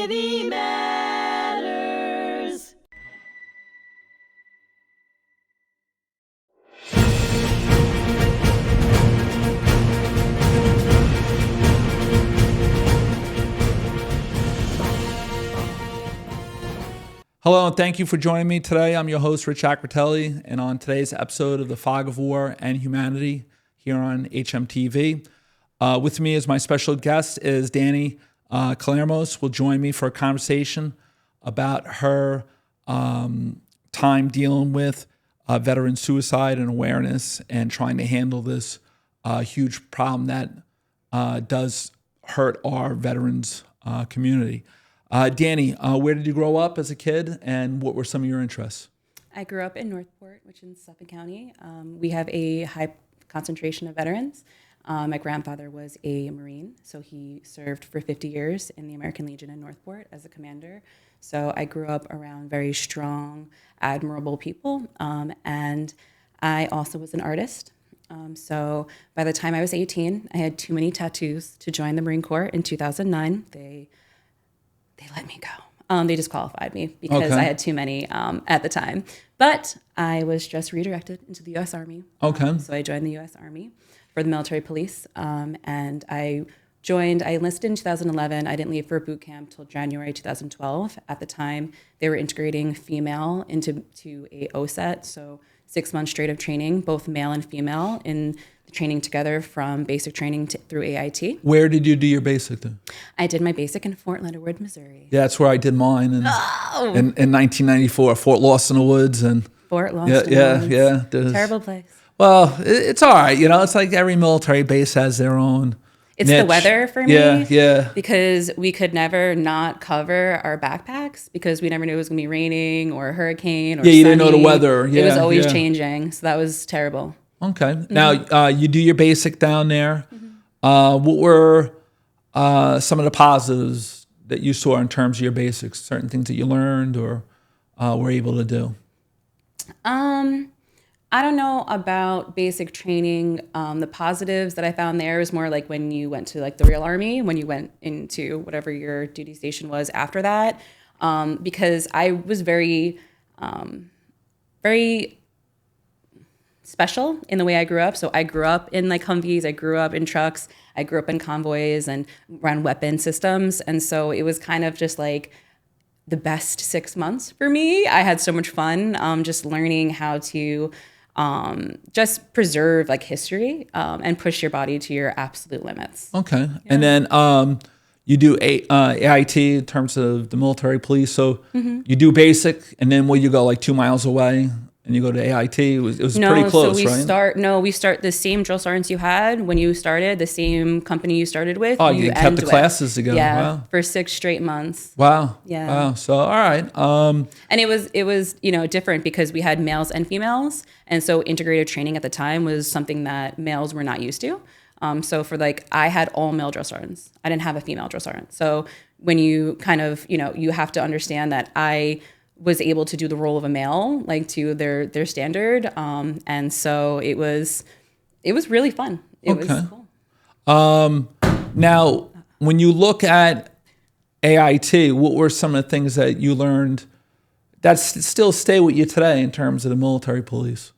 hmTV matters. Hello, and thank you for joining me today. I'm your host, Richard Acritelli, and on today's episode of The Fog of War and Humanity here on hmTV, with me as my special guest is Dani Koulermos. Will join me for a conversation about her time dealing with veteran suicide and awareness and trying to handle this huge problem that does hurt our veterans community. Dani, where did you grow up as a kid, and what were some of your interests? I grew up in Northport, which is in Suffolk County. We have a high concentration of veterans. My grandfather was a Marine, so he served for 50 years in the American Legion in Northport as a commander. So I grew up around very strong, admirable people, and I also was an artist. So by the time I was 18, I had too many tattoos to join the Marine Corps. In 2009, they let me go. They disqualified me because I had too many at the time. But I was just redirected into the U.S. Army. Okay. So I joined the U.S. Army for the military police. And I enlisted in 2011. I didn't leave for boot camp till January 2012. At the time, they were integrating female into a OSET, so 6 months straight of training, both male and female, in training together from basic training through AIT. Where did you do your basic then? I did my basic in Fort Leonard Wood, Missouri. Yeah, that's where I did mine in 1994, Fort Lost in the Woods. And Fort Lost in the Woods. Terrible place. Well, it's all right. You know, it's like every military base has their own It's niche. the weather for me. Yeah. Because we could never not cover our backpacks because we never knew it was going to be raining or a hurricane or you didn't sunny. know the weather. It was always yeah. changing. So that was terrible. Okay. Now, you do your basic down there. What were some of the positives that you saw in terms of your basics? Certain things that you learned or were able to do? I don't know about basic training. The positives that I found there is more like when you went to like the real Army, when you went into whatever your duty station was after that, because I was very special in the way I grew up. So I grew up in like Humvees, I grew up in trucks, I grew up in convoys and around weapon systems. And so it was kind of just like the best 6 months for me. I had so much fun just learning how to just preserve like history and push your body to your absolute limits. Okay. Yeah. And then you do AIT in terms of the military police. So you do basic, and then will you go like 2 miles away and you go to AIT? It was pretty close, right? We start the same drill sergeants you had when you started, the same company you started with. Oh, you kept the classes together. Yeah, wow. For 6 straight months. Wow. Yeah. Wow. So, all right. And it was different because we had males and females. And so integrated training at the time was something that males were not used to. So for like, I had all male drill sergeants. I didn't have a female drill sergeant. So when you kind of, you have to understand that I was able to do the role of a male, like to their standard. And so it was really fun. It was cool. Now, when you look at AIT, what were some of the things that you learned that still stay with you today in terms of the military police?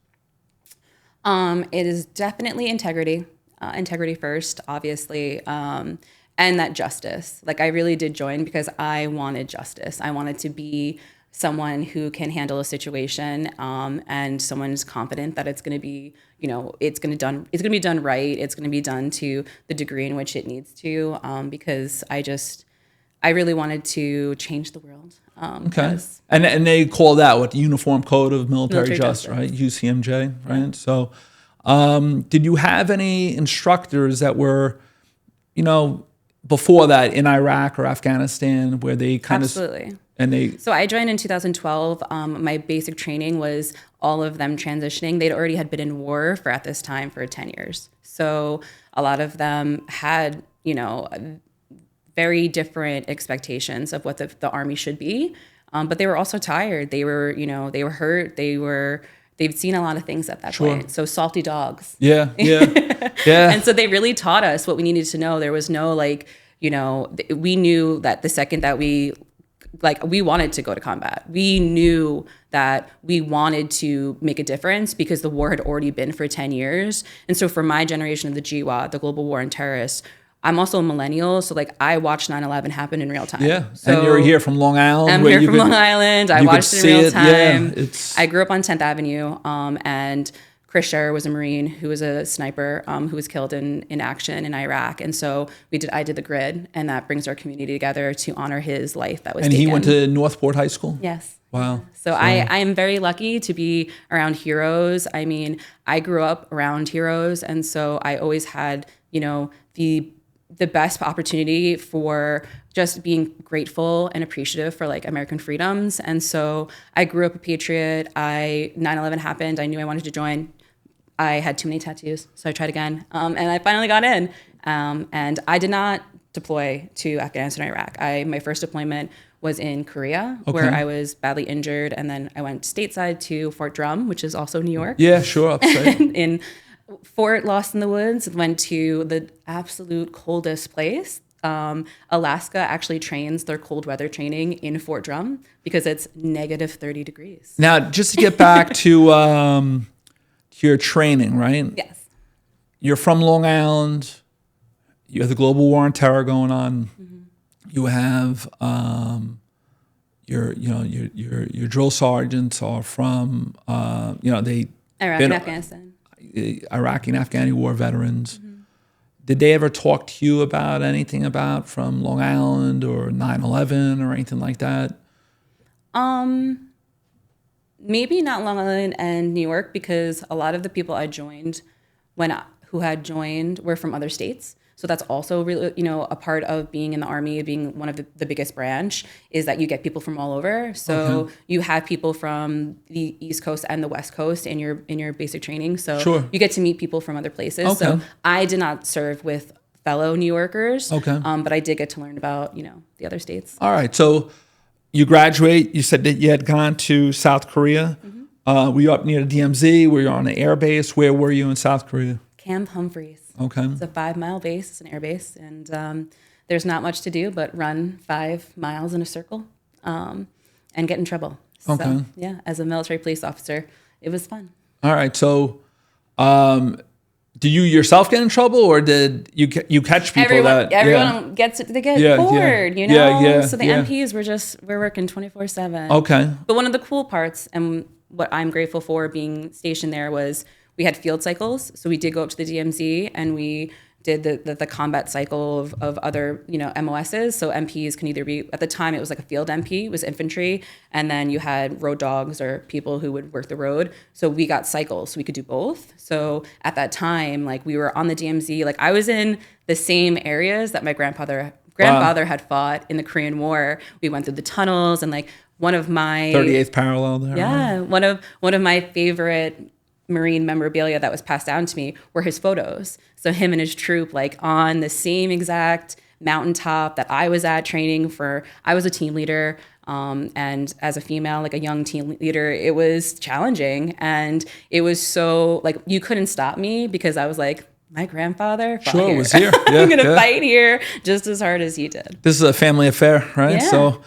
It is definitely integrity. Integrity first, obviously. And that justice. Like I really did join because I wanted justice. I wanted to be someone who can handle a situation and someone who's confident that it's going to be, it's going to be done right. It's going to be done to the degree in which it needs to, because I really wanted to change the world. Okay. And they call that what the Uniform Code of Military Justice, right? UCMJ, right? Yeah. So did you have any instructors that were, before that in Iraq or Afghanistan where they kind Absolutely. So I joined in 2012. My basic training was all of them transitioning. They'd already had been in war at this time for 10 years. So a lot of them had, very different expectations of what the Army should be. But they were also tired. They were hurt. They'd seen a lot of things at that point. So salty dogs. Yeah. And so they really taught us what we needed to know. There was no we knew that the second that we wanted to go to combat. We knew that we wanted to make a difference because the war had already been for 10 years. And so for my generation of the GWAT, the Global War on Terrorists, I'm also a millennial. So I watched 9/11 happen in real time. Yeah. So and you're here from Long Island. I'm here from Long Island. I watched it in real time. Yeah, I grew up on 10th Avenue. And Chris Scherer was a Marine who was a sniper who was killed in action in Iraq. And so I did the grid, and that brings our community together to honor his life that was taken. And he went to Northport High School? Yes. Wow. So I am very lucky to be around heroes. I mean, I grew up around heroes, and so I always had, the best opportunity for just being grateful and appreciative for American freedoms. And so I grew up a patriot. 9/11 happened. I knew I wanted to join. I had too many tattoos, so I tried again, and I finally got in. And I did not deploy to Afghanistan or Iraq. My first deployment was in Korea, where I was badly injured, and then I went stateside to Fort Drum, which is also New York. Yeah, sure. In Fort Lost in the Woods, went to the absolute coldest place. Alaska actually trains their cold weather training in Fort Drum because it's negative 30 degrees. Now, just to get back to your training, right? Yes. You're from Long Island. You have the global war on terror going on. Mm-hmm. You have your drill sergeants are from they Iraq and Afghanistan. Iraqi and Afghani war veterans. Mm-hmm. Did they ever talk to you about anything about from Long Island or 9/11 or anything like that? Maybe not Long Island and New York, because a lot of the people I joined who had joined were from other states. So that's also really, a part of being in the Army, being one of the biggest branch, is that you get people from all over. So you have people from the East Coast and the West Coast in your basic training. So you get to meet people from other places. Okay. So I did not serve with fellow New Yorkers, but I did get to learn about, the other states. All right. So you graduate. You said that you had gone to South Korea. Mm-hmm. Were you up near the DMZ? Were you on an air base? Where were you in South Korea? Camp Humphreys. Okay. It's a 5-mile base. It's an air base. And there's not much to do but run 5 miles in a circle and get in trouble. Okay. So, yeah, as a military police officer, it was fun. All right. So do you yourself get in trouble, or did you catch people Everyone gets bored, So the MPs we're working 24/7. Okay. But one of the cool parts, and what I'm grateful for being stationed there, was we had field cycles. So we did go up to the DMZ and we did the combat cycle of other, MOSs. So MPs can either be, at the time it was like a field MP, it was infantry. And then you had road dogs or people who would work the road. So we got cycles, so we could do both. So at that time, we were on the DMZ, I was in the same areas that my grandfather had fought in the Korean War. We went through the tunnels, and one of my 38th parallel there. Yeah. Right? One of my favorite Marine memorabilia that was passed down to me were his photos. So him and his troop, on the same exact mountaintop that I was at training for. I was a team leader, and as a female, a young team leader, it was challenging, and it was so you couldn't stop me because I was my grandfather fought here. Was here. Yeah, I'm gonna fight here just as hard as he did. This is a family affair, right? Yeah. So,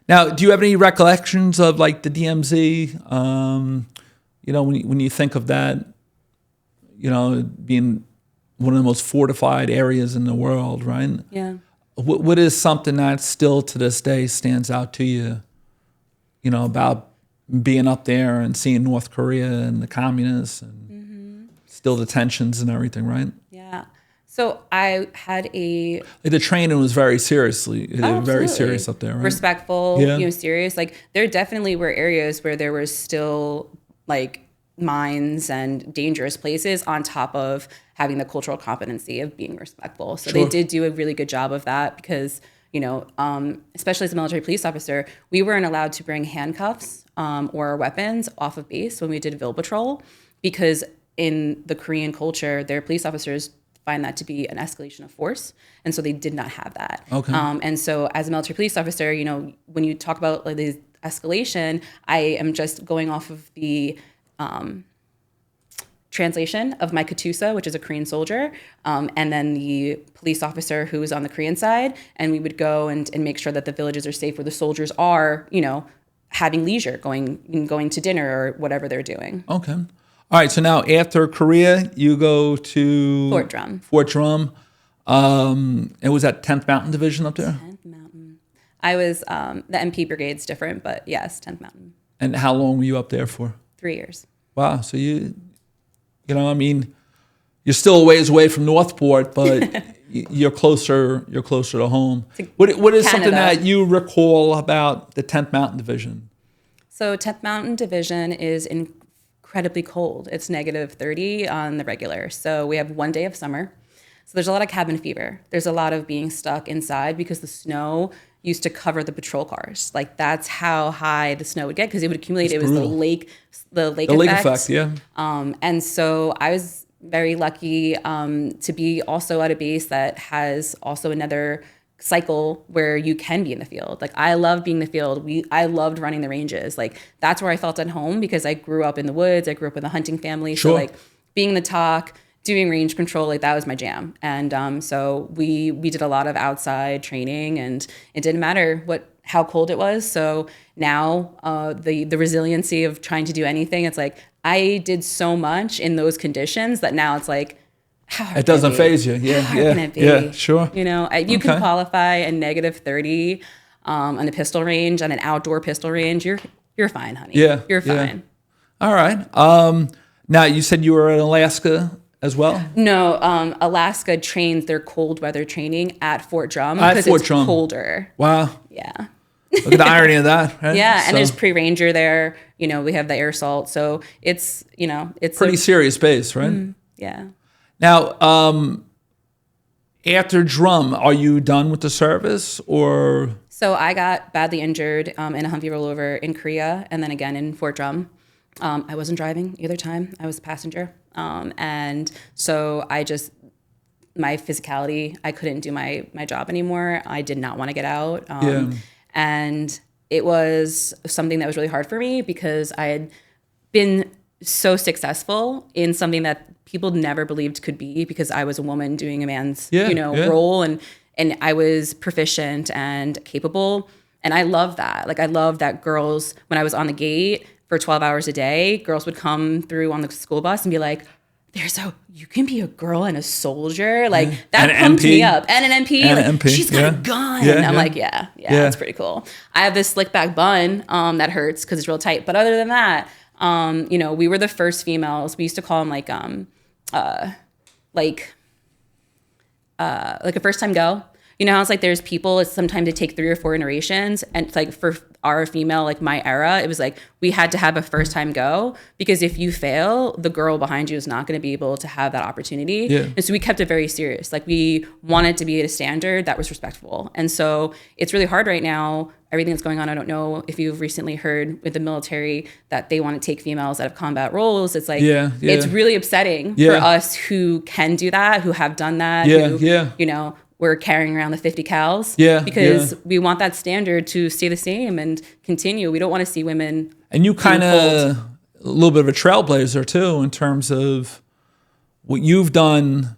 now, do you have any recollections of the DMZ? When you think of that, being one of the most fortified areas in the world, right? Yeah. What is something that still to this day stands out to you, about being up there and seeing North Korea and the communists and still the tensions and everything, right? Yeah. So I had the training was very serious up there, right? Respectful, serious. There definitely were areas where there was still mines and dangerous places, on top of having the cultural competency of being respectful. So they did do a really good job of that because, especially as a military police officer, we weren't allowed to bring handcuffs or weapons off of base when we did Ville Patrol, because in the Korean culture, their police officers find that to be an escalation of force. And so they did not have that. Okay. And so as a military police officer, when you talk about the escalation, I am just going off of the translation of my Katusa, which is a Korean soldier, and then the police officer who is on the Korean side. And we would go and make sure that the villages are safe where the soldiers are, having leisure, going to dinner or whatever they're doing. Okay. All right. So now after Korea, you go to Fort Drum. Fort Drum. It was at 10th Mountain Division up there? 10th Mountain. I was, the MP Brigade's different, but yes, 10th Mountain. And how long were you up there for? 3 years. Wow. So you're still a ways away from Northport, but you're closer to home. What is something that you recall about the 10th Mountain Division? So 10th Mountain Division is incredibly cold. It's -30 on the regular. So we have 1 day of summer. So there's a lot of cabin fever. There's a lot of being stuck inside because the snow used to cover the patrol cars. Like that's how high the snow would get because it would accumulate. It was the lake effect. Yeah. And so I was very lucky to be also at a base that has also another cycle where you can be in the field. Like I love being in the field. I loved running the ranges. Like that's where I felt at home because I grew up in the woods. I grew up in a hunting family. Sure. So like being in the talk, doing range control, like that was my jam. And so we did a lot of outside training and it didn't matter how cold it was. So now the resiliency of trying to do anything, it's like I did so much in those conditions that now it's like, it doesn't phase you. Yeah. How can it be? Yeah, sure. You can qualify a -30 on the pistol range, on an outdoor pistol range. You're fine, honey. Yeah. You're fine. All right. Now you said you were in Alaska as well? No, Alaska trains their cold weather training at Fort Drum because it's colder. Wow. Yeah. Look at the irony of that, right? Yeah, and there's pre-ranger there. We have the air assault, so it's it's pretty serious base, right? Yeah. Now, after Drum, are you done with the service or? So I got badly injured in a Humvee rollover in Korea, and then again in Fort Drum. I wasn't driving either time. I was a passenger. And so my physicality, I couldn't do my job anymore. I did not want to get out. And it was something that was really hard for me because I had been so successful in something that people never believed could be because I was a woman doing a man's, role and I was proficient and capable. And I love that. Like I love that girls, when I was on the gate for 12 hours a day, girls would come through on the school bus and be like, you can be a girl and a soldier. Like that pumped me up. And an MP. And an MP. She's got a gun. Yeah, I'm like, yeah, that's pretty cool. I have this slick back bun that hurts because it's real tight. But other than that, we were the first females. We used to call them like a first time go. How it's like there's people, it's sometimes they take 3 or 4 iterations. And it's like for our female, like my era, it was like we had to have a first time go because if you fail, the girl behind you is not going to be able to have that opportunity. Yeah. And so we kept it very serious. Like we wanted to be at a standard that was respectful. And so it's really hard right now. Everything that's going on, I don't know if you've recently heard with the military that they want to take females out of combat roles. It's like, it's really upsetting for us who can do that, who have done that, we're carrying around the 50 cals because we want that standard to stay the same and continue. We don't want to see women. And you kind of a little bit of a trailblazer too, in terms of what you've done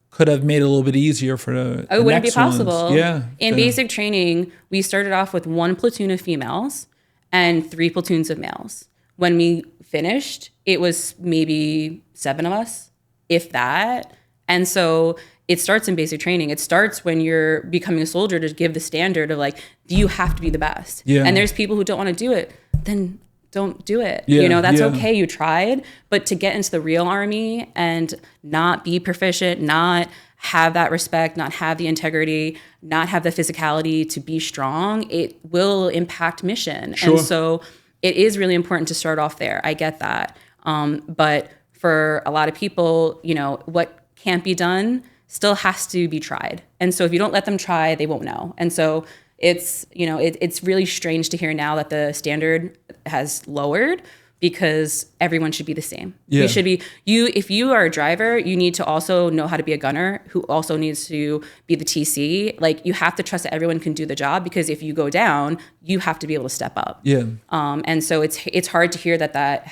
could have made it a little bit easier for the it wouldn't be possible. Ones. Yeah. In basic training, we started off with 1 platoon of females and 3 platoons of males. When we finished, it was maybe 7 of us, if that. And so it starts in basic training. It starts when you're becoming a soldier to give the standard of like, you have to be the best. Yeah. And there's people who don't want to do it. Then don't do it. That's okay. You tried. But to get into the real army and not be proficient, not have that respect, not have the integrity, not have the physicality to be strong, it will impact mission. Sure. And so it is really important to start off there. I get that. But for a lot of people, what can't be done still has to be tried. And so if you don't let them try, they won't know. And so it's, it's really strange to hear now that the standard has lowered because everyone should be the same. Yeah. You should be, if you are a driver, you need to also know how to be a gunner who also needs to be the TC. Like you have to trust that everyone can do the job because if you go down, you have to be able to step up. Yeah. And so it's hard to hear that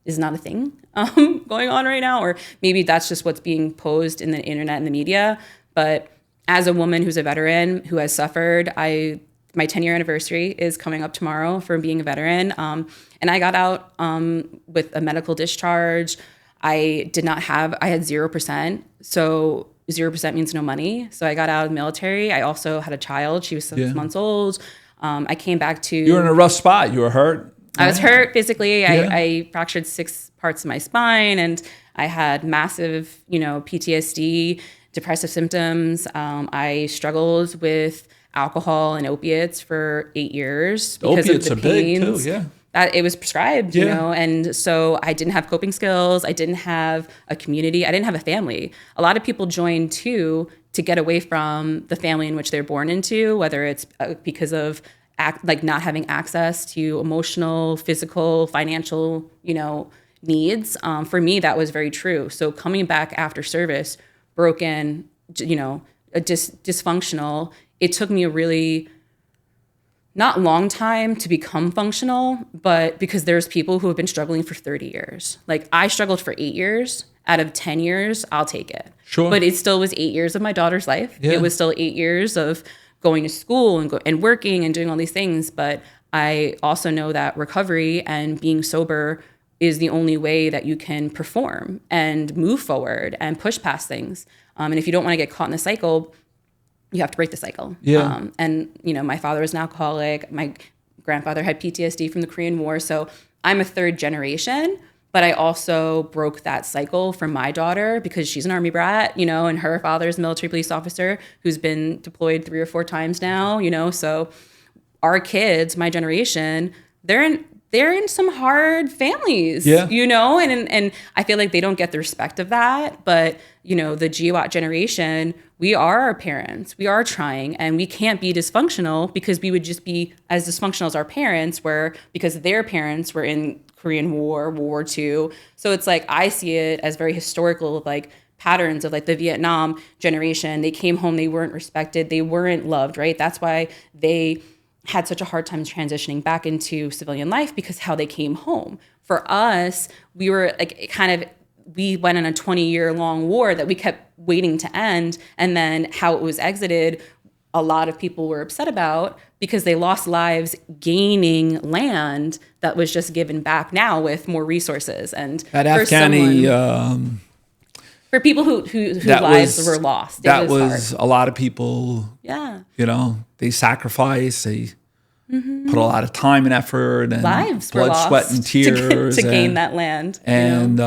is is not a thing going on right now, or maybe that's just what's being posed in the internet and the media. But as a woman who's a veteran who has suffered, my 10-year anniversary is coming up tomorrow for being a veteran. And I got out with a medical discharge. I had 0%. So 0% means no money. So I got out of the military. I also had a child. She was 6 months old. I came back to... You were in a rough spot. You were hurt. I was hurt physically. I fractured 6 parts of my spine, and I had massive, PTSD, depressive symptoms. I struggled with alcohol and opiates for 8 years because opiates of the are pains. Big too, that it was prescribed, and so I didn't have coping skills. I didn't have a community. I didn't have a family. A lot of people join too to get away from the family in which they're born into, whether it's because of not having access to emotional, physical, financial, needs. For me, that was very true. So coming back after service, broken, dysfunctional, it took me a really not long time to become functional, but because there's people who have been struggling for 30 years. Like I struggled for 8 years. Out of 10 years, I'll take it. Sure. But it still was 8 years of my daughter's life. Yeah. It was still 8 years of going to school and working and doing all these things. But I also know that recovery and being sober is the only way that you can perform and move forward and push past things. And if you don't want to get caught in the cycle, you have to break the cycle. Yeah. My father was an alcoholic. My grandfather had PTSD from the Korean War. So I'm a third generation, but I also broke that cycle for my daughter because she's an Army brat, and her father's a military police officer who's been deployed 3 or 4 times now, so our kids, my generation, they're in some hard families, and I feel like they don't get the respect of that. But, the GWAT generation, we are our parents. We are trying, and we can't be dysfunctional because we would just be as dysfunctional as our parents were because their parents were in Korean War, World War II. So it's like, I see it as very historical, like patterns of like the Vietnam generation. They came home, they weren't respected, they weren't loved, right? That's why they had such a hard time transitioning back into civilian life because how they came home. For us, we were like we went on a 20-year long war that we kept waiting to end. And then how it was exited, a lot of people were upset about because they lost lives gaining land that was just given back now with more resources. And at Afghani, for people whose lives were lost, that was a lot of people. Yeah, they sacrificed. They put a lot of time and effort and lives blood, sweat, and tears to gain that land, and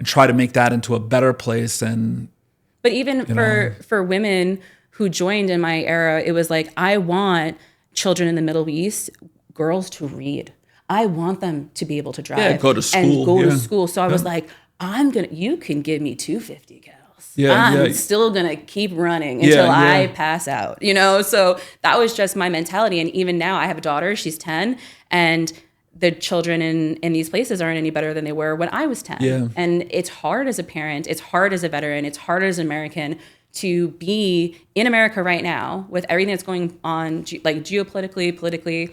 try to make that into a better place. But even for women who joined in my era, it was like, I want children in the Middle East, girls to read. I want them to be able to drive, go to school, to school. So I was like, you can give me 250 cows. I'm still gonna keep running until I pass out. So that was just my mentality. And even now, I have a daughter. She's 10, and the children in these places aren't any better than they were when I was 10. Yeah. And it's hard as a parent. It's hard as a veteran. It's hard as an American to be in America right now with everything that's going on, geopolitically, politically.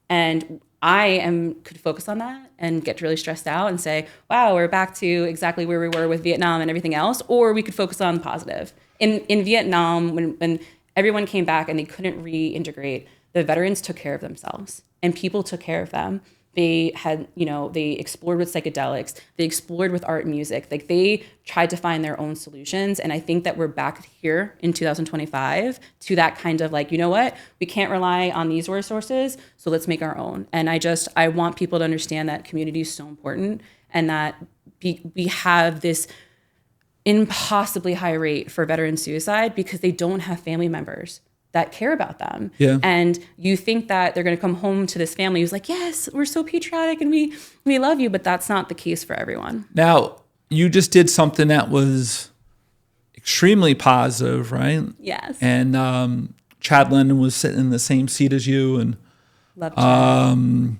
And I could focus on that and get really stressed out and say, wow, we're back to exactly where we were with Vietnam and everything else. Or we could focus on the positive. In Vietnam, when everyone came back and they couldn't reintegrate, the veterans took care of themselves and people took care of them. They had, they explored with psychedelics. They explored with art and music. Like they tried to find their own solutions. And I think that we're back here in 2025 to that kind of like, we can't rely on these resources, so let's make our own. And I want people to understand that community is so important and that we have this impossibly high rate for veteran suicide because they don't have family members that care about them. Yeah. And you think that they're going to come home to this family who's like, yes, we're so patriotic and we love you, but that's not the case for everyone. Now, you just did something that was extremely positive, right? Yes. And Chad Linden was sitting in the same seat as you, and love Chad.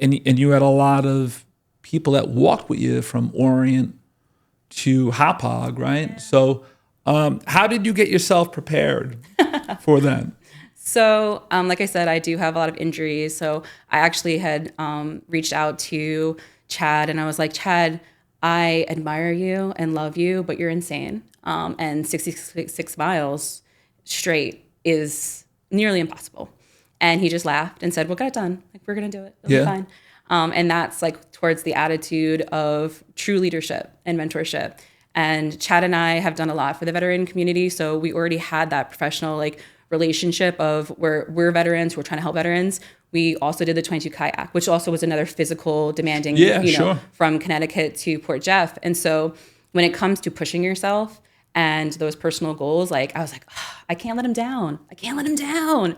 And you had a lot of people that walked with you from Orient to Hauppauge, right? Yeah. So how did you get yourself prepared for that? So, like I said, I do have a lot of injuries. So I actually had reached out to Chad, and I was like, Chad, I admire you and love you, but you're insane. And 66 miles straight is nearly impossible. And he just laughed and said, we'll get it done. Like, we're going to do it. It'll be fine. And that's like towards the attitude of true leadership and mentorship. And Chad and I have done a lot for the veteran community. So we already had that professional like relationship of we're veterans, we're trying to help veterans. We also did the 22 kayak, which also was another physical demanding, from Connecticut to Port Jeff. And so when it comes to pushing yourself and those personal goals, like I was like, I can't let him down. I can't let him down.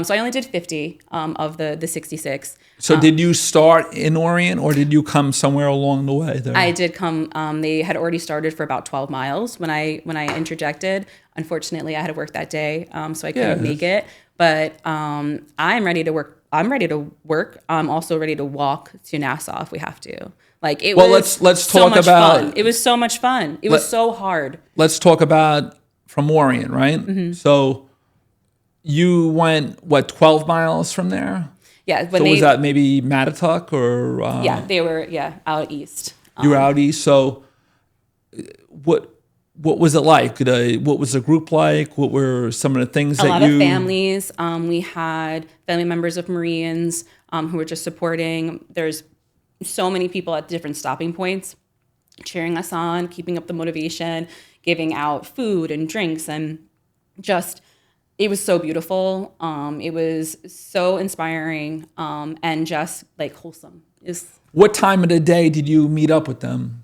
So I only did 50 of the 66. So did you start in Orient, or did you come somewhere along the way there? I did come. They had already started for about 12 miles when I interjected. Unfortunately, I had to work that day, so I couldn't make it. But I'm ready to work. I'm ready to work. I'm also ready to walk to Nassau if we have to. Like it was. Let's so talk much about. Fun. It was so much fun. It was so hard. Let's talk about from Orient, right? Mm-hmm. So you went 12 miles from there? Yeah. So was that maybe Mattatuck or? Yeah, they were out east. You were out east. So what was it like? What was the group like? What were some of the things a lot of families. We had family members of Marines who were just supporting. There's so many people at different stopping points cheering us on, keeping up the motivation, giving out food and drinks, and just it was so beautiful. It was so inspiring and just like wholesome. What time of the day did you meet up with them?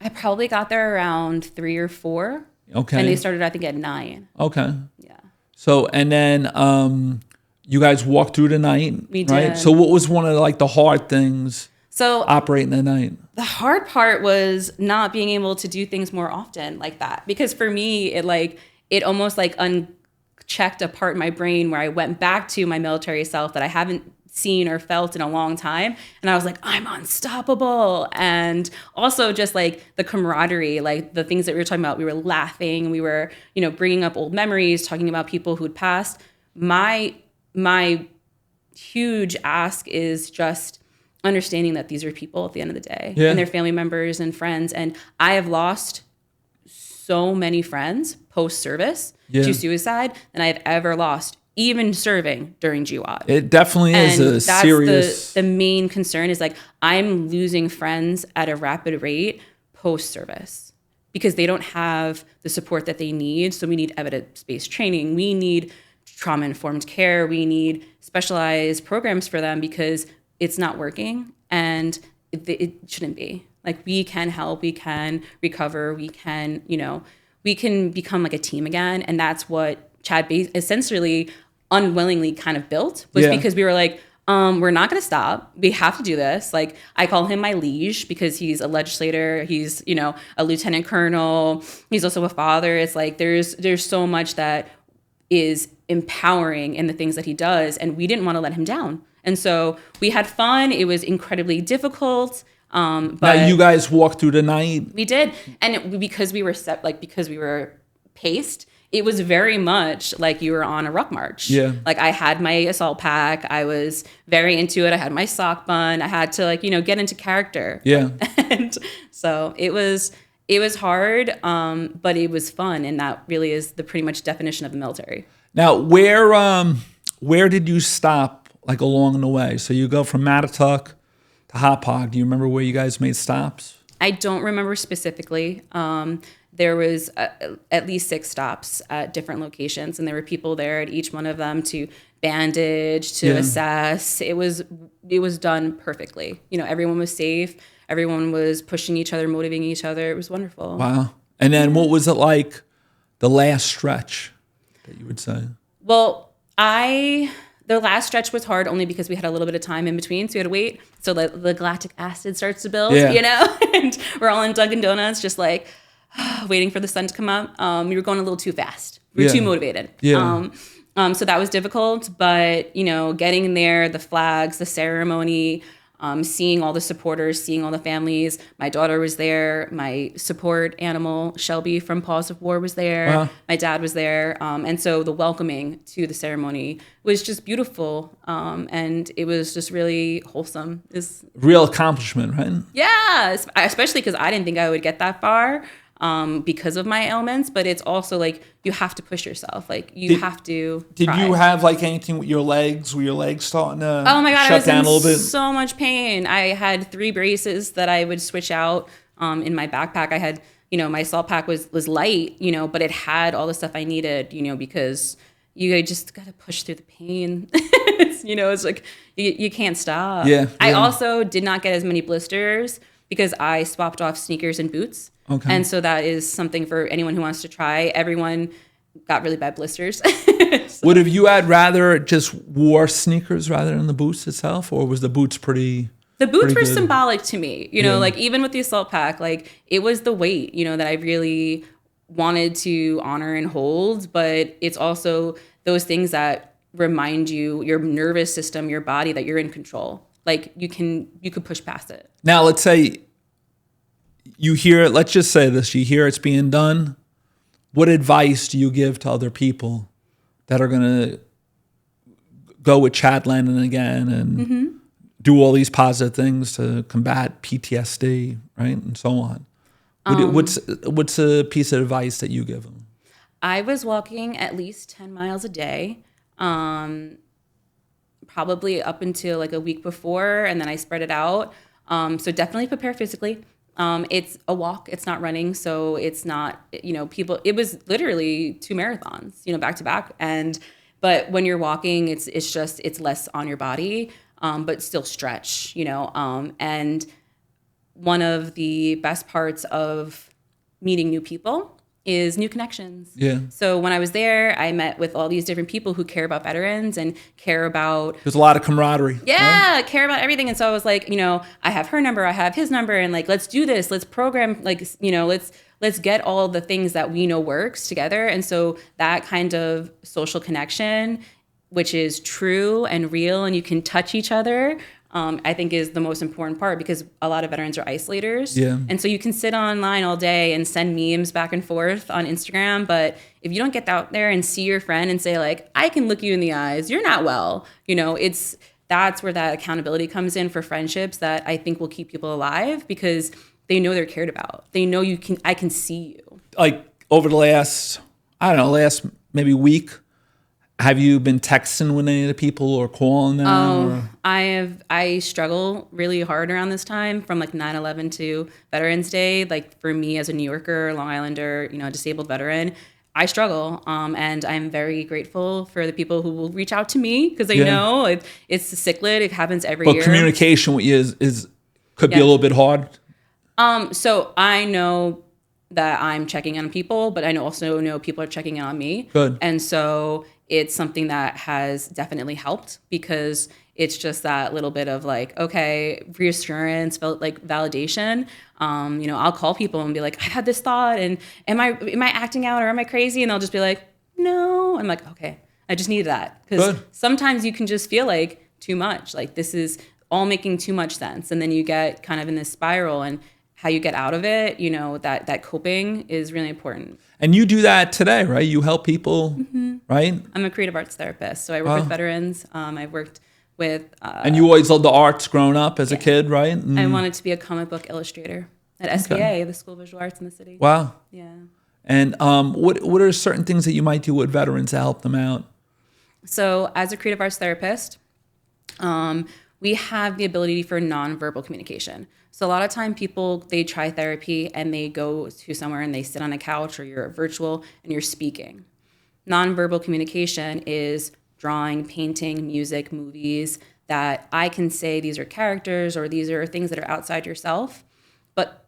I probably got there around 3 or 4. Okay. And they started, I think, at 9. Okay. Yeah. So, and then you guys walked through the night, we right? did. So what was one of the hard things operating the night? The hard part was not being able to do things more often like that. Because for me, it almost like unchecked a part in my brain where I went back to my military self that I haven't seen or felt in a long time. And I was like, I'm unstoppable. And also just like the camaraderie, like the things that we were talking about, we were laughing, we were, bringing up old memories, talking about people who'd passed. My huge ask is just understanding that these are people at the end of the day and their family members and friends. And I have lost so many friends post-service to suicide than I've ever lost even serving during GWOT. It definitely is a serious. The main concern is like I'm losing friends at a rapid rate post-service because they don't have the support that they need. So we need evidence-based training. We need trauma-informed care. We need specialized programs for them because it's not working and it shouldn't be. Like we can help, we can recover, we can become like a team again. And that's what Chad essentially unwillingly kind of built was because we were like, we're not going to stop. We have to do this. Like I call him my liege because he's a legislator. He's, a lieutenant colonel. He's also a father. It's like, there's so much that is empowering in the things that he does. And we didn't want to let him down. And so we had fun. It was incredibly difficult. But now you guys walked through the night. We did. And because we were because we were paced, it was very much like you were on a ruck march. Yeah. Like I had my assault pack. I was very into it. I had my sock bun. I had to get into character. Yeah. And so it was hard, but it was fun. And that really is the pretty much definition of the military. Now, where did you stop along the way? So you go from Mattatuck to Hauppauge. Do you remember where you guys made stops? I don't remember specifically. There was at least 6 stops at different locations, and there were people there at each one of them to bandage, to assess. It was done perfectly. Everyone was safe. Everyone was pushing each other, motivating each other. It was wonderful. Wow. And then what was it like the last stretch that you would say? Well, the last stretch was hard only because we had a little bit of time in between, so we had to wait. So the lactic acid starts to build, and we're all in Dunkin' Donuts just waiting for the sun to come up. We were going a little too fast. We were too motivated. Yeah. So that was difficult, but getting there, the flags, the ceremony, seeing all the supporters, seeing all the families. My daughter was there. My support animal, Shelby from Paws of War, was there. Wow. My dad was there. And so the welcoming to the ceremony was just beautiful. And it was just really wholesome. Real accomplishment, right? Yeah, especially because I didn't think I would get that far because of my ailments. But it's also like you have to push yourself. Like you have to. Did try. you have like anything with your legs? Were your legs starting to Oh my God, shut down a little bit? So much pain. I had 3 braces that I would switch out in my backpack. I had, my salt pack was light, but it had all the stuff I needed, because you just got to push through the pain. It's like you can't stop. Yeah. I also did not get as many blisters because I swapped off sneakers and boots. Okay. And so that is something for anyone who wants to try. Everyone got really bad blisters. Would have you had rather just wore sneakers rather than the boots itself, or was the boots pretty? The boots pretty were good? symbolic to me, like even with the assault pack, like it was the weight, that I really wanted to honor and hold, but it's also those things that remind you, your nervous system, your body, that you're in control. Like you could push past it. Now, let's say you hear, let's just say this, you hear it's being done. What advice do you give to other people that are going to go with Chad Lennon again and do all these positive things to combat PTSD, right, and so on? What's a piece of advice that you give them? I was walking at least 10 miles a day, probably up until like a week before, and then I spread it out. So definitely prepare physically. It's a walk, it's not running. So it's not, it was literally 2 marathons, back to back. But when you're walking, it's less on your body, but still stretch, and one of the best parts of meeting new people is new connections. Yeah. So when I was there, I met with all these different people who care about veterans and care about... There's a lot of camaraderie. Yeah, right? care about everything. And so I was like, I have her number, I have his number, and like, let's do this. Let's program, like, let's get all the things that we know works together. And so that kind of social connection, which is true and real, and you can touch each other, I think is the most important part, because a lot of veterans are isolators. Yeah. And so you can sit online all day and send memes back and forth on Instagram, but if you don't get out there and see your friend and say like, I can look you in the eyes, you're not well, that's where that accountability comes in for friendships that I think will keep people alive, because they know they're cared about. They know I can see you. Like over the last maybe week, have you been texting with any of the people or calling them? Oh, I struggle really hard around this time, from like 9/11 to Veterans Day. Like for me as a New Yorker, Long Islander, disabled veteran, I struggle. And I'm very grateful for the people who will reach out to me, because they know it's a cichlid. It happens every year. But communication with you could be a little bit hard. So I know that I'm checking on people, but I also know people are checking in on me. Good. And so it's something that has definitely helped, because it's just that little bit of like, okay, reassurance, like validation. I'll call people and be like, I had this thought, and am I acting out, or am I crazy? And they'll just be like, no. I'm like, okay, I just needed that, because sometimes you can just feel like too much, like this is all making too much sense, and then you get kind of in this spiral, and how you get out of it, that coping is really important. And you do that today, right? You help people, right? I'm a creative arts therapist, so I work with veterans. I've worked with... and you always loved the arts growing up as a kid, right? I wanted to be a comic book illustrator at SVA, the School of Visual Arts in the city. Wow. Yeah. And what are certain things that you might do with veterans to help them out? So as a creative arts therapist, we have the ability for nonverbal communication. So a lot of time people, they try therapy and they go to somewhere and they sit on a couch, or you're virtual and you're speaking. Nonverbal communication is drawing, painting, music, movies, that I can say these are characters or these are things that are outside yourself. But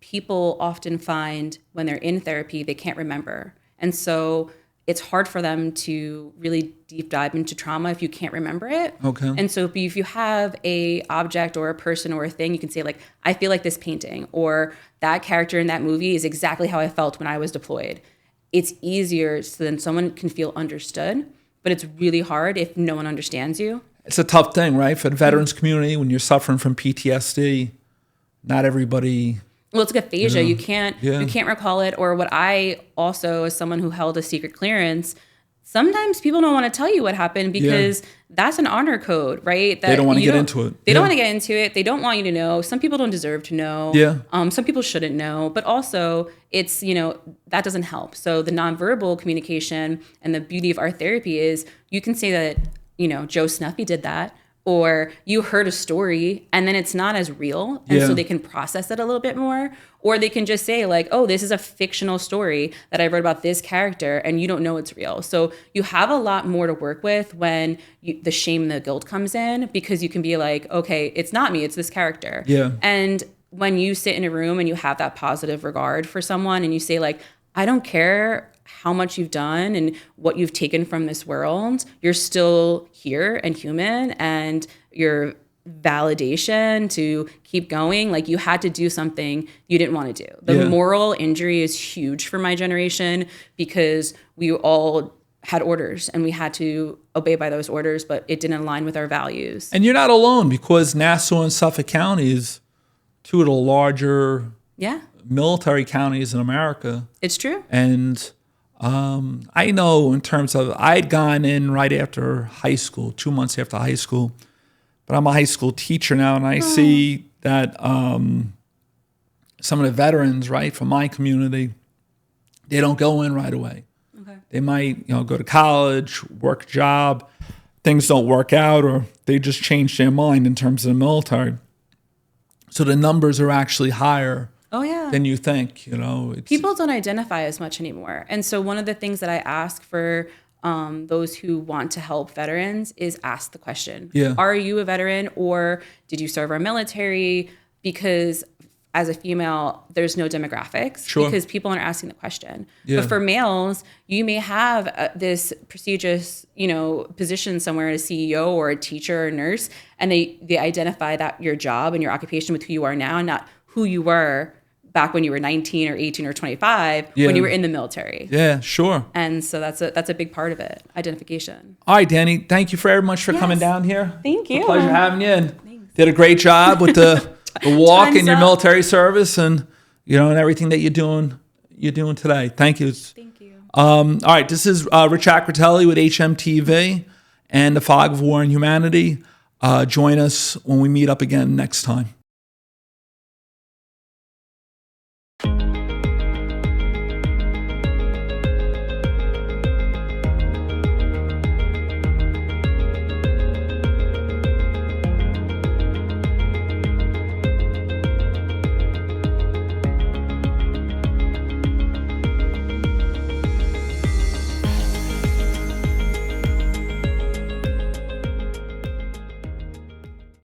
people often find when they're in therapy, they can't remember. And so it's hard for them to really deep dive into trauma if you can't remember it. Okay. And so if you have a object or a person or a thing, you can say like, I feel like this painting, or that character in that movie is exactly how I felt when I was deployed. It's easier so then someone can feel understood, but it's really hard if no one understands you. It's a tough thing, right? For the veterans community, when you're suffering from PTSD, not everybody. Well, it's like aphasia. Yeah. You can't recall it. Or what I also, as someone who held a secret clearance, sometimes people don't want to tell you what happened because that's an honor code, right? That they don't want to get into it. They don't want to get into it. They don't want you to know. Some people don't deserve to know. Yeah. Some people shouldn't know. But also, it's, that doesn't help. So the nonverbal communication and the beauty of art therapy is you can say that, Joe Snuffy did that, or you heard a story and then it's not as real. And so they can process it a little bit more. Or they can just say like, oh, this is a fictional story that I read about this character and you don't know it's real. So you have a lot more to work with when the shame and the guilt comes in, because you can be like, okay, it's not me, it's this character. Yeah. And when you sit in a room and you have that positive regard for someone and you say like, I don't care how much you've done and what you've taken from this world, you're still here and human, and your validation to keep going. Like, you had to do something you didn't want to do. The moral injury is huge for my generation because we all had orders and we had to obey by those orders, but it didn't align with our values. And you're not alone, because Nassau and Suffolk counties, two of the larger military counties in America. It's true. And I know in terms of, I'd gone in right after high school, 2 months after high school, but I'm a high school teacher now, and I see that some of the veterans, right, from my community, they don't go in right away. Okay. They might, go to college, work a job, things don't work out, or they just change their mind in terms of the military. So the numbers are actually higher than you think. People don't identify as much anymore. And so one of the things that I ask for those who want to help veterans is ask the question, are you a veteran, or did you serve our military? Because as a female, there's no demographics because people aren't asking the question. But for males, you may have this prestigious, position somewhere as a CEO or a teacher or a nurse, and they identify that your job and your occupation with who you are now, not who you were back when you were 19 or 18 or 25 when you were in the military. Yeah, sure. And so that's a big part of it, identification. All right, Dani, thank you very much for coming down here. Thank you. It's a pleasure having you. And did a great job with the walk and your military service, and and everything that you're doing today. Thank you. Thank you. All right, this is Richard Acritelli with hmTV and the Fog of War and Humanity. Join us when we meet up again next time.